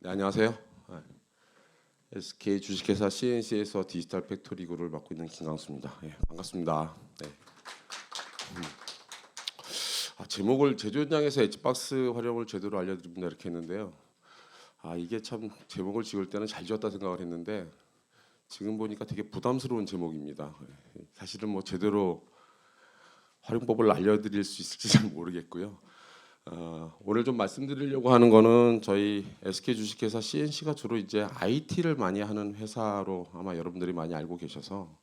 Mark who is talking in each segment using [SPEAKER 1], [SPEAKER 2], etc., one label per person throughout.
[SPEAKER 1] 네, 안녕하세요. SK 주식회사 CNC에서 디지털 팩토리구를 맡고 있는 김강수입니다. 반갑습니다. 네. 제목을 제조 현장에서 엣지박스 활용을 제대로 알려드립니다 이렇게 했는데요. 이게 참 제목을 지을 때는 잘 지었다 생각을 했는데 지금 보니까 되게 부담스러운 제목입니다. 사실은 뭐 제대로 활용법을 알려드릴 수 있을지 잘 모르겠고요. 오늘 좀 말씀드리려고 하는 거는 저희 SK 주식회사 CNC가 주로 이제 IT를 많이 하는 회사로 아마 여러분들이 많이 알고 계셔서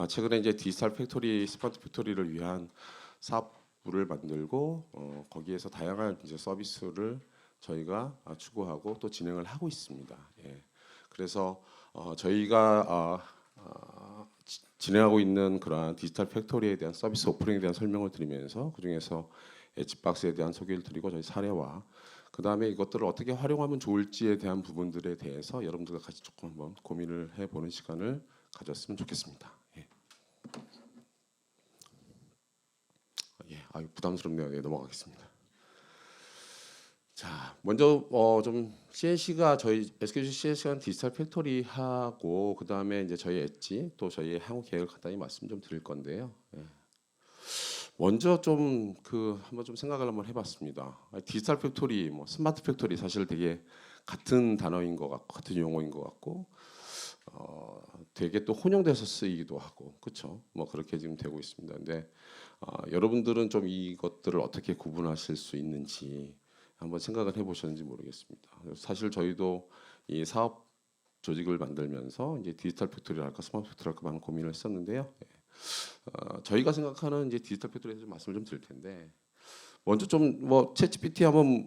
[SPEAKER 1] 최근에 이제 디지털 팩토리, 스마트 팩토리를 위한 사업부를 만들고 거기에서 다양한 이제 서비스를 저희가 추구하고 또 진행을 하고 있습니다. 그래서 저희가 진행하고 있는 그러한 디지털 팩토리에 대한 서비스 오프닝에 대한 설명을 드리면서 그 중에서 엣지박스에 대한 소개를 드리고 저희 사례와 그 다음에 이것들을 어떻게 활용하면 좋을지에 대한 부분들에 대해서 여러분들과 같이 조금 한번 고민을 해보는 시간을 가졌으면 좋겠습니다. 부담스럽네요. 넘어가겠습니다. 자, 먼저 좀 CNC가 저희 SKC CNC가 디지털 팩토리 하고 그 다음에 이제 저희 엣지 또 저희 향후 계획을 간단히 말씀 좀 드릴 건데요. 먼저 좀 한번 좀 생각을 한번 해봤습니다. 디지털 팩토리, 뭐 스마트 팩토리 사실 되게 같은 단어인 것 같고 같은 용어인 것 같고 되게 또 혼용돼서 쓰이기도 하고 그렇죠. 뭐 그렇게 지금 되고 있습니다. 근데 여러분들은 좀 이것들을 어떻게 구분하실 수 있는지 한번 생각을 해보셨는지 모르겠습니다. 사실 저희도 이 사업 조직을 만들면서 이제 디지털 팩토리를 할까 스마트 팩토리를 할까 많은 고민을 했었는데요. 저희가 생각하는 이제 디지털 팩토리에서 좀 말씀을 좀 드릴 텐데 먼저 좀 뭐 챗GPT 한번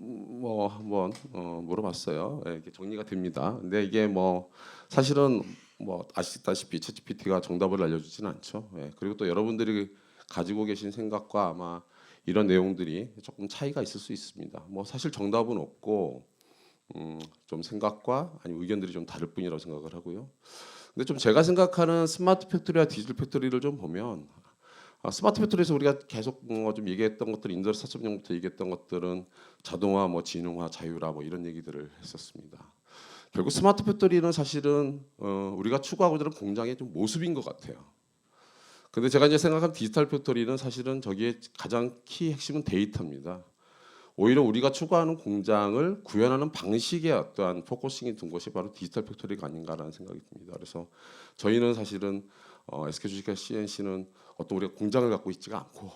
[SPEAKER 1] 물어봤어요. 이게 정리가 됩니다. 근데 이게 뭐 사실은 뭐 아시다시피 챗GPT가 정답을 알려주지는 않죠. 그리고 또 여러분들이 가지고 계신 생각과 아마 이런 내용들이 조금 차이가 있을 수 있습니다. 뭐 사실 정답은 없고 좀 생각과 아니면 의견들이 좀 다를 뿐이라고 생각을 하고요. 근데 좀 제가 생각하는 스마트 팩토리와 디지털 팩토리를 좀 보면 스마트 팩토리에서 우리가 계속 좀 얘기했던 것들 인더스트리 4.0부터 얘기했던 것들은 자동화, 뭐 지능화, 자율화 뭐 이런 얘기들을 했었습니다. 결국 스마트 팩토리는 사실은 우리가 추구하고 있는 공장의 좀 모습인 것 같아요. 근데 제가 이제 생각한 디지털 팩토리는 사실은 저기에 가장 키 핵심은 데이터입니다. 오히려 우리가 추구하는 공장을 구현하는 방식에 어떠한 포커싱이 둔 것이 바로 디지털 팩토리가 아닌가라는 생각이 듭니다. 그래서 저희는 사실은 SK주식회사 CNC는 어떤 우리가 공장을 갖고 있지가 않고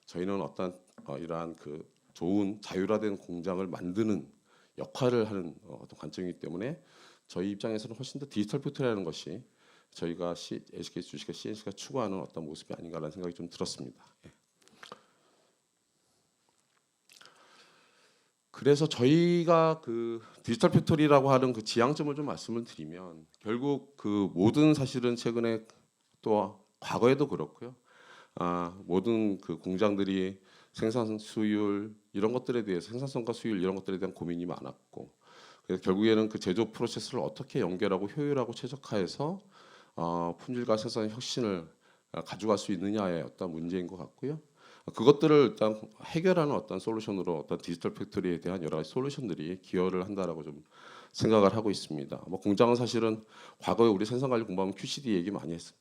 [SPEAKER 1] 저희는 어떤 이러한 그 좋은 자율화된 공장을 만드는 역할을 하는 어떤 관점이기 때문에 저희 입장에서는 훨씬 더 디지털 팩토리라는 것이 저희가 SK주식회사 CNC가 추구하는 어떤 모습이 아닌가라는 생각이 좀 들었습니다. 그래서 저희가 그 디지털 팩토리라고 하는 그 지향점을 좀 말씀을 드리면 결국 그 모든 사실은 최근에 또 과거에도 그렇고요. 모든 그 공장들이 생산 수율 이런 것들에 대해서 생산성과 수율 이런 것들에 대한 고민이 많았고 그래서 결국에는 그 제조 프로세스를 어떻게 연결하고 효율하고 최적화해서 품질과 생산 혁신을 가져갈 수 있느냐의 어떤 문제인 것 같고요. 그것들을 일단 해결하는 어떤 솔루션으로 어떤 디지털 팩토리에 대한 여러 가지 솔루션들이 기여를 한다라고 좀 생각을 하고 있습니다. 뭐 공장은 사실은 과거에 우리 생산 관리 공부하면 QCD 얘기 많이 했지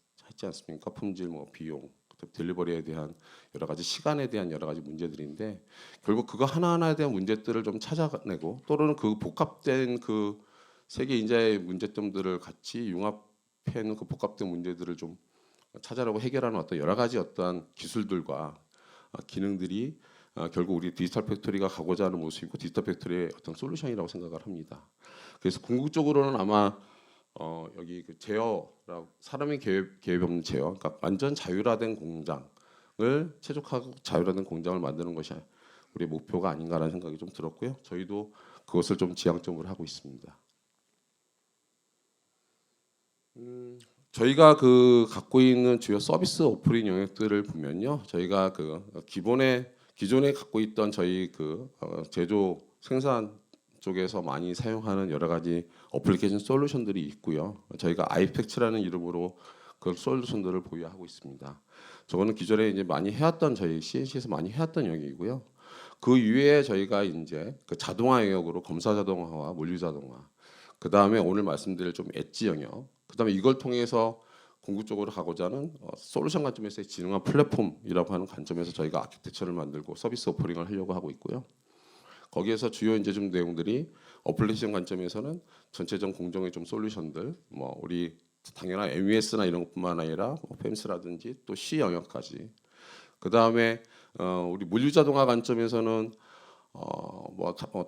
[SPEAKER 1] 않습니까? 품질, 뭐 비용, 딜리버리에 대한 여러 가지 시간에 대한 여러 가지 문제들인데 결국 그거 하나하나에 대한 문제들을 좀 찾아내고 또는 그 복합된 그 세계 인자의 문제점들을 같이 융합해는 그 복합된 문제들을 좀 찾아내고 해결하는 어떤 여러 가지 어떠한 기술들과 기능들이 결국 우리 디지털 팩토리가 가고자 하는 모습이고 디지털 팩토리의 어떤 솔루션이라고 생각을 합니다. 그래서 궁극적으로는 아마 여기 그 제어라고 사람이 개입 없는 제어, 그러니까 완전 자율화된 공장을 최적화하고 자율화된 공장을 만드는 것이 우리의 목표가 아닌가라는 생각이 좀 들었고요. 저희도 그것을 좀 지향점으로 하고 있습니다. 저희가 그 갖고 있는 주요 서비스 오프닝 영역들을 보면요, 저희가 그 기존에 갖고 있던 저희 그 제조 생산 쪽에서 많이 사용하는 여러 가지 어플리케이션 솔루션들이 있고요. 저희가 아이팩츠라는 이름으로 그 솔루션들을 보유하고 있습니다. 저거는 기존에 이제 많이 해왔던 저희 CNC에서 많이 해왔던 영역이고요. 그 이외에 저희가 이제 그 자동화 영역으로 검사 자동화와 물류 자동화, 그 다음에 오늘 말씀드릴 좀 엣지 영역, 그 다음에 이걸 통해서 궁극적으로 가고자 하는 솔루션 관점에서의 지능한 플랫폼이라고 하는 관점에서 저희가 아키텍처를 만들고 서비스 오퍼링을 하려고 하고 있고요. 거기에서 주요 이제 좀 내용들이 어플리케이션 관점에서는 전체적 공정의 좀 솔루션들, 뭐 우리 당연한 MES나 이런 것뿐만 아니라 뭐 PEMS라든지 또 C 영역까지. 그 다음에 우리 물류 자동화 관점에서는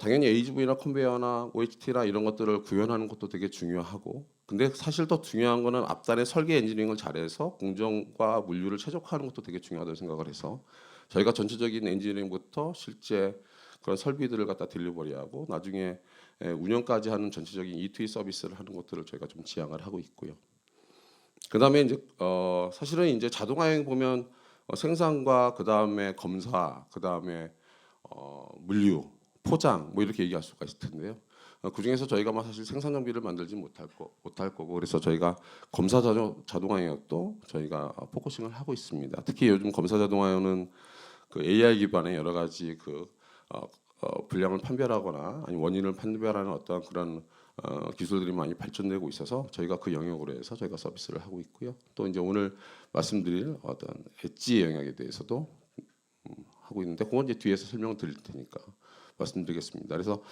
[SPEAKER 1] 당연히 AGV나 컨베이어나 OHT나 이런 것들을 구현하는 것도 되게 중요하고, 근데 사실 더 중요한 거는 앞단의 설계 엔지니어링을 잘해서 공정과 물류를 최적화하는 것도 되게 중요하다고 생각을 해서 저희가 전체적인 엔지니어링부터 실제 그런 설비들을 갖다 딜리버리하고 나중에 운영까지 하는 전체적인 E2E 서비스를 하는 것들을 저희가 좀 지향을 하고 있고요. 그다음에 이제 사실은 이제 자동화행 보면 생산과 그 다음에 검사, 그 다음에 물류, 포장 뭐 이렇게 얘기할 수가 있을 텐데요. 그 중에서 저희가 사실 생산 장비를 만들지 못할 거고, 그래서 저희가 검사 자동화 영역도 저희가 포커싱을 하고 있습니다. 특히 요즘 검사 자동화는 그 AI 기반의 여러 가지 불량을 판별하거나 아니 원인을 판별하는 어떤 그런 기술들이 많이 발전되고 있어서 저희가 그 영역으로 해서 저희가 서비스를 하고 있고요. 또 이제 오늘 말씀드릴 어떤 엣지 영역에 대해서도 하고 있는데 그건 이제 뒤에서 설명드릴 테니까 말씀드리겠습니다. 그래서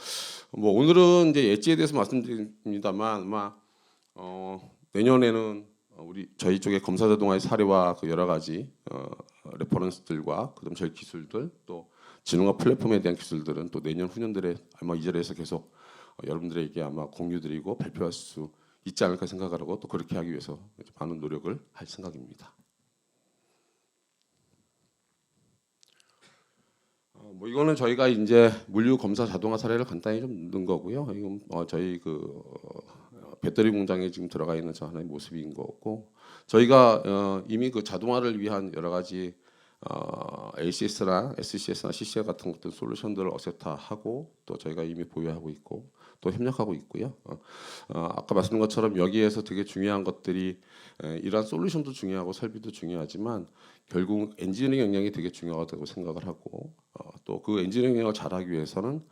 [SPEAKER 1] 뭐 오늘은 이제 엣지에 대해서 말씀드립니다만 아마 내년에는 저희 쪽의 검사 자동화의 사례와 그 여러 가지 레퍼런스들과 그다음 저희 기술들 또 지능화 플랫폼에 대한 기술들은 또 내년 후년들에 아마 이 자리에서 계속 여러분들에게 아마 공유드리고 발표할 수 있지 않을까 생각을 하고 또 그렇게 하기 위해서 많은 노력을 할 생각입니다. 뭐 이거는 저희가 이제 물류 검사 자동화 사례를 간단히 좀 넣은 거고요. 이건 저희 배터리 공장에 지금 들어가 있는 저 하나의 모습인 거고, 저희가 이미 그 자동화를 위한 여러 가지 ACS나 SCS나 CCS 같은 것들 솔루션들을 어세트하고 또 저희가 이미 보유하고 있고 또 협력하고 있고요. 아까 말씀드린 것처럼 여기에서 되게 중요한 것들이 이러한 솔루션도 중요하고 설비도 중요하지만 결국 엔지니어링 역량이 되게 중요하다고 생각을 하고 또 그 엔지니어링 역량을 잘하기 위해서는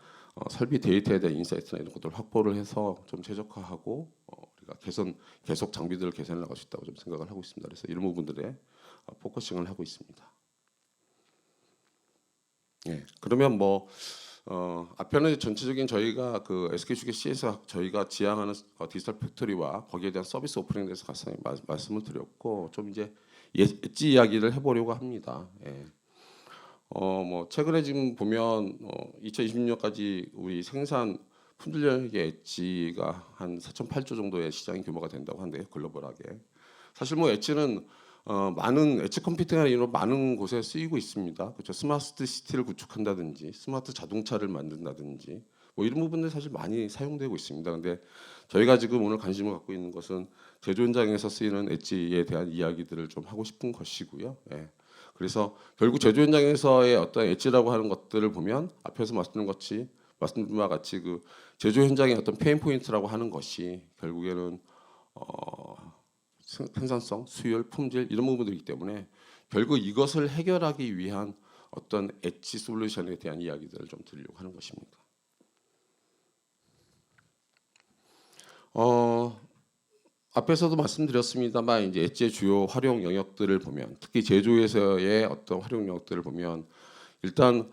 [SPEAKER 1] 설비 데이터에 대한 인사이트나 이런 것들을 확보를 해서 좀 최적화하고 우리가 계속 장비들을 개선해 나갈 수 있다고 좀 생각을 하고 있습니다. 그래서 이런 부분들에 포커싱을 하고 있습니다. 예, 그러면 앞에는 전체적인 저희가 그 SK주기C에서 저희가 지향하는 디지털 팩토리와 거기에 대한 서비스 오프닝에 대해서 가서 말씀을 드렸고 좀 이제 엣지 이야기를 해보려고 합니다. 예. 최근에 지금 보면 2026년까지 우리 생산 품질력의 엣지가 한 4,800조 정도의 시장의 규모가 된다고 한대요, 글로벌하게. 사실 엣지는 많은 엣지 컴퓨팅이나 이런 많은 곳에 쓰이고 있습니다. 그렇죠. 스마트 시티를 구축한다든지, 스마트 자동차를 만든다든지, 뭐 이런 부분들 사실 많이 사용되고 있습니다. 근데 저희가 지금 오늘 관심을 갖고 있는 것은 제조 현장에서 쓰이는 엣지에 대한 이야기들을 좀 하고 싶은 것이고요. 예. 그래서 결국 제조 현장에서의 어떤 엣지라고 하는 것들을 보면 앞에서 말씀드린 바와 같이 그 제조 현장의 어떤 페인 포인트라고 하는 것이 결국에는 생산성, 수율, 품질 이런 부분들이기 때문에 결국 이것을 해결하기 위한 어떤 엣지 솔루션에 대한 이야기들을 좀 드리려고 하는 것입니다. 앞에서도 말씀드렸습니다만 이제 엣지의 주요 활용 영역들을 보면 특히 제조에서의 어떤 활용 영역들을 보면 일단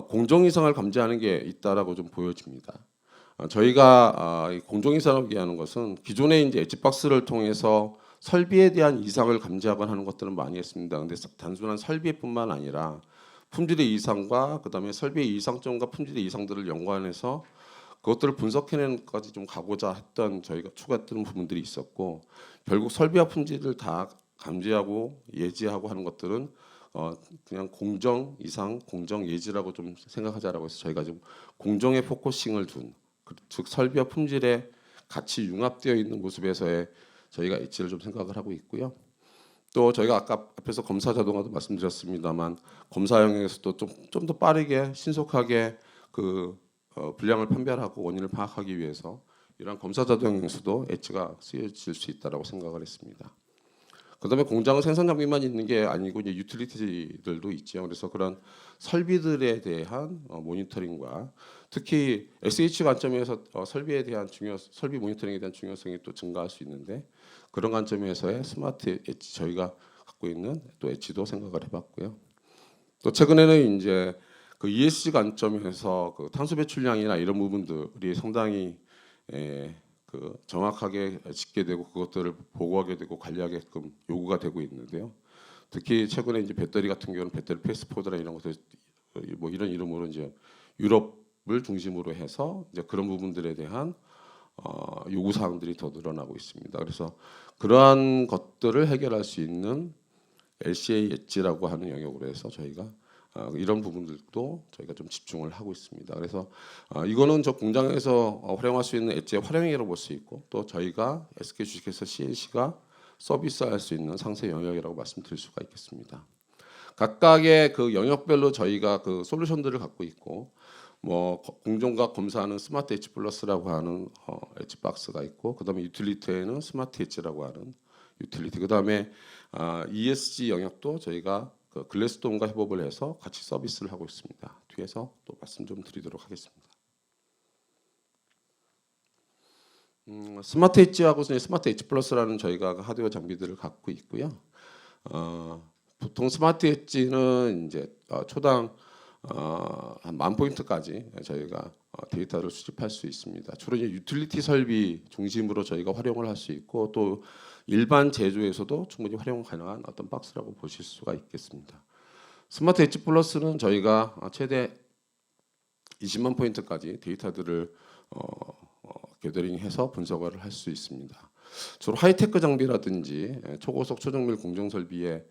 [SPEAKER 1] 공정 이상을 감지하는 게 있다라고 좀 보여집니다. 저희가 공정 이상을 얘기하는 것은 기존의 이제 엣지 박스를 통해서 설비에 대한 이상을 감지하거나 하는 것들은 많이 했습니다. 근데 단순한 설비뿐만 아니라 품질의 이상과 그다음에 설비의 이상점과 품질의 이상들을 연관해서 그것들을 분석해내는 것까지 좀 가고자 했던 저희가 추가했던 부분들이 있었고 결국 설비와 품질을 다 감지하고 예지하고 하는 것들은 그냥 공정 이상, 공정 예지라고 좀 생각하자라고 해서 저희가 좀 공정에 포커싱을 둔, 즉 설비와 품질에 같이 융합되어 있는 모습에서의 저희가 엣지를 좀 생각을 하고 있고요. 또 저희가 아까 앞에서 검사 자동화도 말씀드렸습니다만 검사 영역에서도 좀 더 빠르게 신속하게 불량을 판별하고 원인을 파악하기 위해서 이러한 검사 자동화에서도 엣지가 쓰여질 수 있다라고 생각을 했습니다. 그다음에 공장은 생산 장비만 있는 게 아니고 이제 유틸리티들도 있죠. 그래서 그런 설비들에 대한 모니터링과 특히 SH 관점에서 설비에 대한 설비 모니터링에 대한 중요성이 또 증가할 수 있는데 그런 관점에서의 스마트 엣지 저희가 갖고 있는 또 엣지도 생각을 해봤고요. 또 최근에는 이제 그 ESG 관점에서 그 탄소 배출량이나 이런 부분들이 상당히 그 정확하게 짓게 되고 그것들을 보고하게 되고 관리하게끔 요구가 되고 있는데요. 특히 최근에 이제 배터리 같은 경우는 배터리 패스포드나 이런 것들 뭐 이런 이름으로 이제 유럽을 중심으로 해서 이제 그런 부분들에 대한 요구 사항들이 더 늘어나고 있습니다. 그래서 그러한 것들을 해결할 수 있는 LCA 엣지라고 하는 영역으로 해서 저희가 이런 부분들도 저희가 좀 집중을 하고 있습니다. 그래서 이거는 저 공장에서 활용할 수 있는 엣지의 활용이라고 볼 수 있고 또 저희가 SK 주식회사 CNC가 서비스할 수 있는 상세 영역이라고 말씀드릴 수가 있겠습니다. 각각의 그 영역별로 저희가 그 솔루션들을 갖고 있고 뭐 공정과 검사하는 스마트 엣지 플러스라고 하는 엣지 박스가 있고 그다음에 유틸리티에는 스마트 엣지라고 하는 유틸리티 그다음에 ESG 영역도 저희가 그 글래스톤과 협업을 해서 같이 서비스를 하고 있습니다. 뒤에서 또 말씀 좀 드리도록 하겠습니다. 스마트 엣지하고 스마트 엣지 플러스라는 저희가 하드웨어 장비들을 갖고 있고요. 보통 스마트 엣지는 이제 초당 한 10,000포인트까지 저희가 데이터를 수집할 수 있습니다. 주로 이제 유틸리티 설비 중심으로 저희가 활용을 할 수 있고 또 일반 제조에서도 충분히 활용 가능한 어떤 박스라고 보실 수가 있겠습니다. 스마트 엣지 플러스는 저희가 최대 20만 포인트까지 데이터들을 게더링해서 분석을 할 수 있습니다. 주로 하이테크 장비라든지 초고속 초정밀 공정 설비에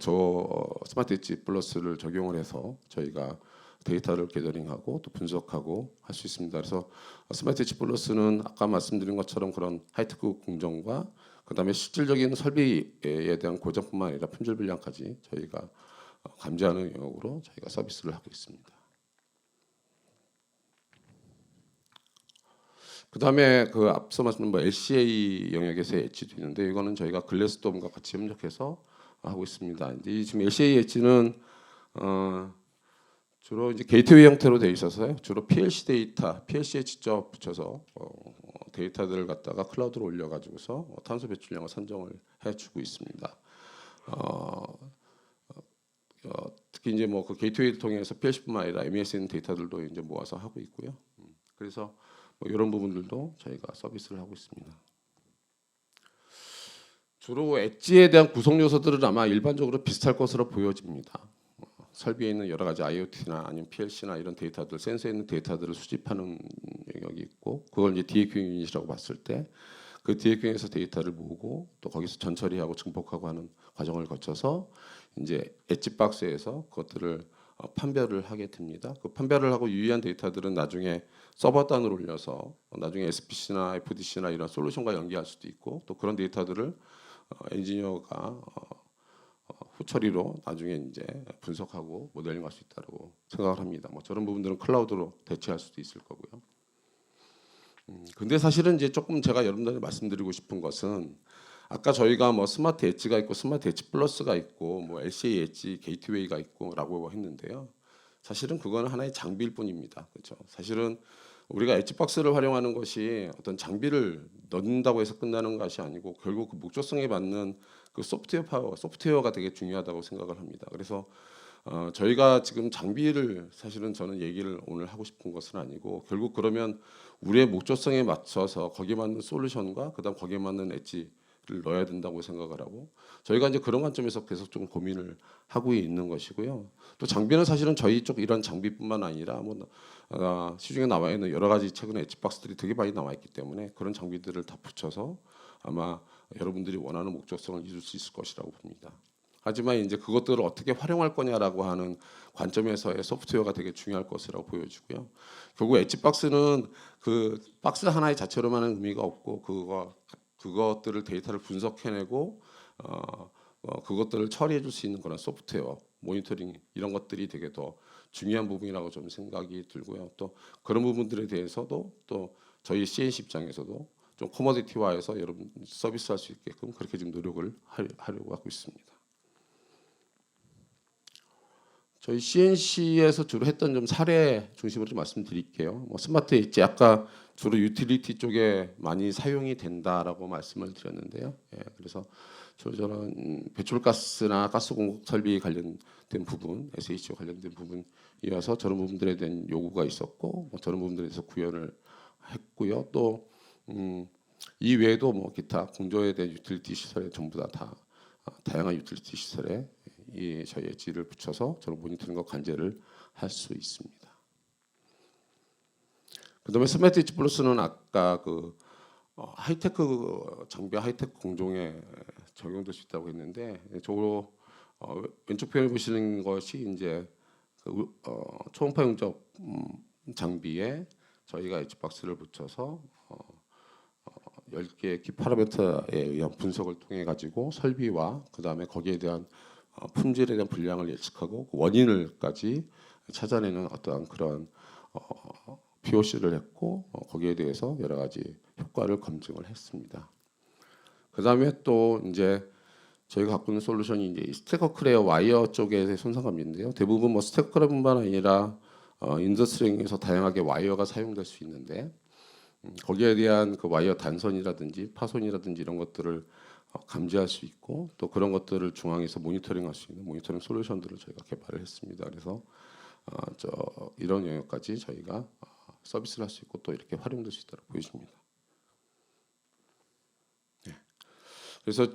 [SPEAKER 1] 저 스마트 엣지 플러스를 적용을 해서 저희가 데이터를 게더링하고 또 분석하고 할 수 있습니다. 그래서 스마트 엣지 플러스는 아까 말씀드린 것처럼 그런 하이테크 공정과 그다음에 실질적인 설비에 대한 고정뿐만 아니라 품질 불량까지 저희가 감지하는 영역으로 저희가 서비스를 하고 있습니다. 그다음에 그 앞서 말씀드린 뭐 LCA 영역에서의 엣지도 있는데 이거는 저희가 글래스돔과 같이 협력해서 하고 있습니다. 이제 지금 LCA 엣지는 주로 이제 게이트웨이 형태로 되어 있어서요. 주로 PLC 데이터, PLC에 직접 붙여서 데이터들을 갖다가 클라우드로 올려가지고서 탄소 배출량을 산정을 해주고 있습니다. 특히 이제 뭐 그 게이트웨이를 통해서 PLC뿐만 아니라 MESN 데이터들도 이제 모아서 하고 있고요. 그래서 뭐 이런 부분들도 저희가 서비스를 하고 있습니다. 주로 엣지에 대한 구성 요소들은 아마 일반적으로 비슷할 것으로 보여집니다. 설비에 있는 여러 가지 IoT나 아니면 PLC나 이런 데이터들, 센서에 있는 데이터들을 수집하는 영역이 있고 그걸 이제 DAQ 유닛이라고 봤을 때 그 DAQ에서 데이터를 모으고 또 거기서 전처리하고 증폭하고 하는 과정을 거쳐서 이제 엣지 박스에서 그것들을 판별을 하게 됩니다. 그 판별을 하고 유의한 데이터들은 나중에 서버 단으로 올려서 나중에 SPC나 FDC나 이런 솔루션과 연계할 수도 있고 또 그런 데이터들을 엔지니어가 후처리로 나중에 이제 분석하고 모델링할 수 있다고 생각을 합니다. 뭐 저런 부분들은 클라우드로 대체할 수도 있을 거고요. 근데 사실은 이제 조금 제가 여러분들한테 말씀드리고 싶은 것은 아까 저희가 뭐 스마트 엣지가 있고 스마트 엣지 플러스가 있고 뭐 LCA 엣지 게이트웨이가 있고라고 했는데요. 사실은 그거는 하나의 장비일 뿐입니다. 그렇죠? 사실은 우리가 엣지 박스를 활용하는 것이 어떤 장비를 넣는다고 해서 끝나는 것이 아니고 결국 그 목적성에 맞는 그 소프트웨어가 되게 중요하다고 생각을 합니다. 그래서 저희가 지금 장비를 사실은 저는 얘기를 오늘 하고 싶은 것은 아니고 결국 그러면 우리의 목적성에 맞춰서 거기에 맞는 솔루션과 그다음 거기에 맞는 엣지를 넣어야 된다고 생각을 하고 저희가 이제 그런 관점에서 계속 좀 고민을 하고 있는 것이고요. 또 장비는 사실은 저희 쪽 이런 장비뿐만 아니라 뭐 시중에 나와 있는 여러 가지 최근에 엣지 박스들이 되게 많이 나와 있기 때문에 그런 장비들을 다 붙여서 아마 여러분들이 원하는 목적성을 이룰 수 있을 것이라고 봅니다. 하지만 이제 그것들을 어떻게 활용할 거냐라고 하는 관점에서의 소프트웨어가 되게 중요할 것이라고 보여지고요. 결국 엣지 박스는 그 박스 하나의 자체로만은 의미가 없고 그것들을 데이터를 분석해내고 그것들을 처리해 줄 수 있는 그런 소프트웨어, 모니터링 이런 것들이 되게 더 중요한 부분이라고 좀 생각이 들고요. 또 그런 부분들에 대해서도 또 저희 CNC 입장에서도 좀 코모디티화해서 여러분 서비스할 수 있게끔 그렇게 지금 노력을 하려고 하고 있습니다. 저희 CNC에서 주로 했던 좀 사례 중심으로 좀 말씀드릴게요. 뭐 스마트 엣지 아까 주로 유틸리티 쪽에 많이 사용이 된다라고 말씀을 드렸는데요. 예, 그래서 저런 배출가스나 가스 공급 설비 관련된 부분, SH와 관련된 부분이어서 저런 부분들에 대한 요구가 있었고 뭐 저런 부분들에 대해서 구현을 했고요. 또 이 외에도 뭐 기타 공조에 대한 유틸리티 시설에 전부 다 다양한 유틸리티 시설에 이 저희 엣지를 붙여서 저런 모니터링과 관제를 할 수 있습니다. 그다음에 스마트 엣지 플러스는 아까 그 하이테크 장비 하이테크 공정에 적용될 수 있다고 했는데 저거 왼쪽 편에 보시는 것이 이제 그, 초음파 용접 장비에 저희가 엣지 박스를 붙여서 10개의 키 파라미터에 의한 분석을 통해 가지고 설비와 그다음에 거기에 대한 품질에 대한 불량을 예측하고 그 원인을까지 찾아내는 어떠한 그런 POC를 했고 거기에 대해서 여러 가지 효과를 검증을 했습니다. 그다음에 또 이제 저희가 갖고 있는 솔루션이 이제 스테커 크레어 와이어 쪽에 손상감인데요. 대부분 뭐 스테커 크레어뿐만 아니라 인더스트리에서 다양하게 와이어가 사용될 수 있는데 거기에 대한 그 와이어 단선이라든지 파손이라든지 이런 것들을 감지할 수 있고 또 그런 것들을 중앙에서 모니터링할 수 있는 모니터링 솔루션들을 저희가 개발을 했습니다. 그래서 이런 영역까지 저희가 서비스를 할 수 있고 또 이렇게 활용될 수 있도록 보여집니다. 네. 그래서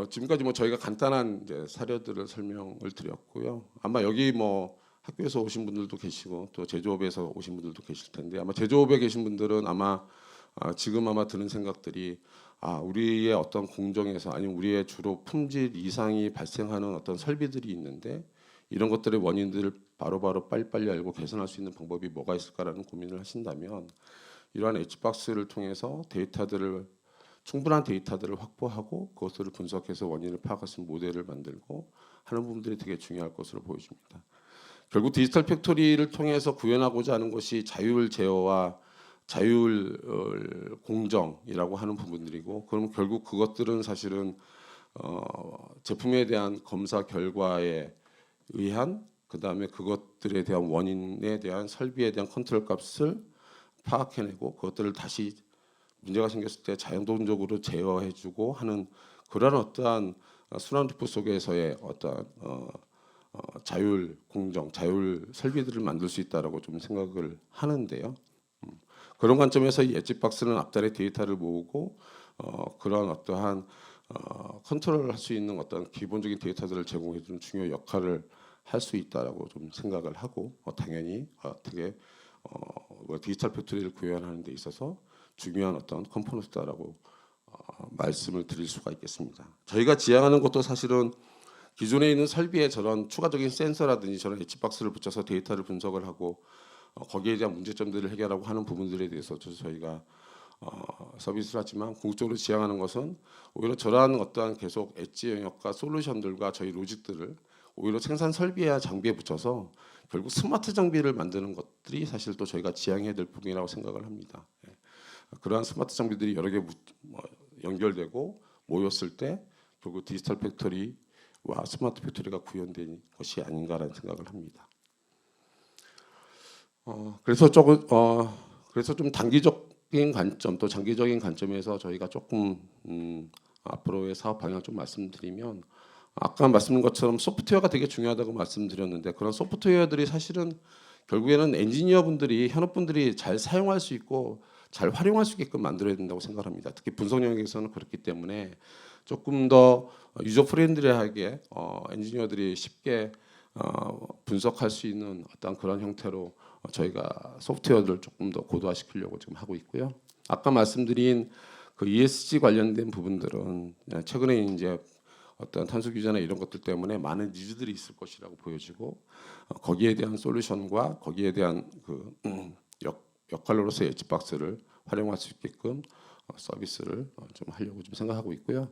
[SPEAKER 1] 지금까지 뭐 저희가 간단한 이제 사례들을 설명을 드렸고요. 아마 여기 뭐 학교에서 오신 분들도 계시고 또 제조업에서 오신 분들도 계실 텐데 아마 제조업에 계신 분들은 아마 지금 아마 드는 생각들이 우리의 어떤 공정에서 아니면 우리의 주로 품질 이상이 발생하는 어떤 설비들이 있는데 이런 것들의 원인들을 바로바로 빨리빨리 알고 개선할 수 있는 방법이 뭐가 있을까라는 고민을 하신다면 이러한 엣지박스를 통해서 충분한 데이터들을 확보하고 그것들을 분석해서 원인을 파악할 수 있는 모델을 만들고 하는 부분들이 되게 중요할 것으로 보여집니다. 결국 디지털 팩토리를 통해서 구현하고자 하는 것이 자율 제어와 자율 공정이라고 하는 부분들이고 그럼 결국 그것들은 사실은 제품에 대한 검사 결과에 의한 그다음에 그것들에 대한 원인에 대한 설비에 대한 컨트롤 값을 파악해내고 그것들을 다시 문제가 생겼을 때 자동적으로 제어해주고 하는 그러한 어떠한 순환 루프 속에서의 어떠한 자율 공정, 자율 설비들을 만들 수 있다라고 좀 생각을 하는데요. 그런 관점에서 이 엣지박스는 앞단에 데이터를 모으고 그러한 어떠한 컨트롤할 수 있는 어떤 기본적인 데이터들을 제공해주는 중요 역할을 할 수 있다라고 좀 생각을 하고 당연히 어떻게 디지털 팩토리를 구현하는 데 있어서 중요한 어떤 컴포넌트다라고 말씀을 드릴 수가 있겠습니다. 저희가 지향하는 것도 사실은 기존에 있는 설비에 저런 추가적인 센서라든지 저런 엣지박스를 붙여서 데이터를 분석을 하고 거기에 대한 문제점들을 해결하고 하는 부분들에 대해서 저희가 서비스를 하지만 궁극적으로 지향하는 것은 오히려 저러한 어떠한 계속 엣지 영역과 솔루션들과 저희 로직들을 오히려 생산 설비와 장비에 붙여서 결국 스마트 장비를 만드는 것들이 사실 또 저희가 지향해야 될 부분이라고 생각을 합니다. 그러한 스마트 장비들이 여러 개 연결되고 모였을 때 결국 디지털 팩토리와 스마트 팩토리가 구현된 것이 아닌가라는 생각을 합니다. 그래서 좀 단기적인 관점 또 장기적인 관점에서 저희가 조금 앞으로의 사업 방향 좀 말씀드리면 아까 말씀드린 것처럼 소프트웨어가 되게 중요하다고 말씀드렸는데 그런 소프트웨어들이 사실은 결국에는 엔지니어분들이 현업분들이 잘 사용할 수 있고 잘 활용할 수 있게끔 만들어야 된다고 생각합니다. 특히 분석 영역에서는 그렇기 때문에 조금 더 유저 프렌들리하게 엔지니어들이 쉽게 분석할 수 있는 어떤 그런 형태로 저희가 소프트웨어를 조금 더 고도화시키려고 지금 하고 있고요. 아까 말씀드린 그 ESG 관련된 부분들은 최근에 이제 어떤 탄소 규제나 이런 것들 때문에 많은 니즈들이 있을 것이라고 보여지고 거기에 대한 솔루션과 거기에 대한 그 역할로서의 엣지박스를 활용할 수 있게끔 서비스를 좀 하려고 좀 생각하고 있고요.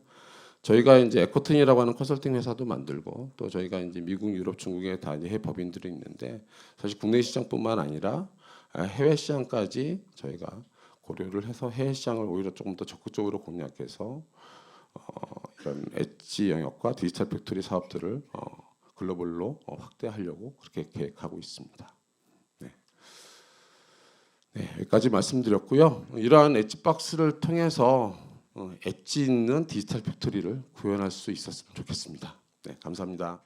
[SPEAKER 1] 저희가 이제 에코튼이라고 하는 컨설팅 회사도 만들고 또 저희가 이제 미국, 유럽, 중국에 다 이제 해외 법인들이 있는데 사실 국내 시장뿐만 아니라 해외 시장까지 저희가 고려를 해서 해외 시장을 오히려 조금 더 적극적으로 공략해서 이런 엣지 영역과 디지털 팩토리 사업들을 글로벌로 확대하려고 그렇게 계획하고 있습니다. 네. 네, 여기까지 말씀드렸고요. 이러한 엣지박스를 통해서 엣지 있는 디지털 팩토리를 구현할 수 있었으면 좋겠습니다. 네, 감사합니다.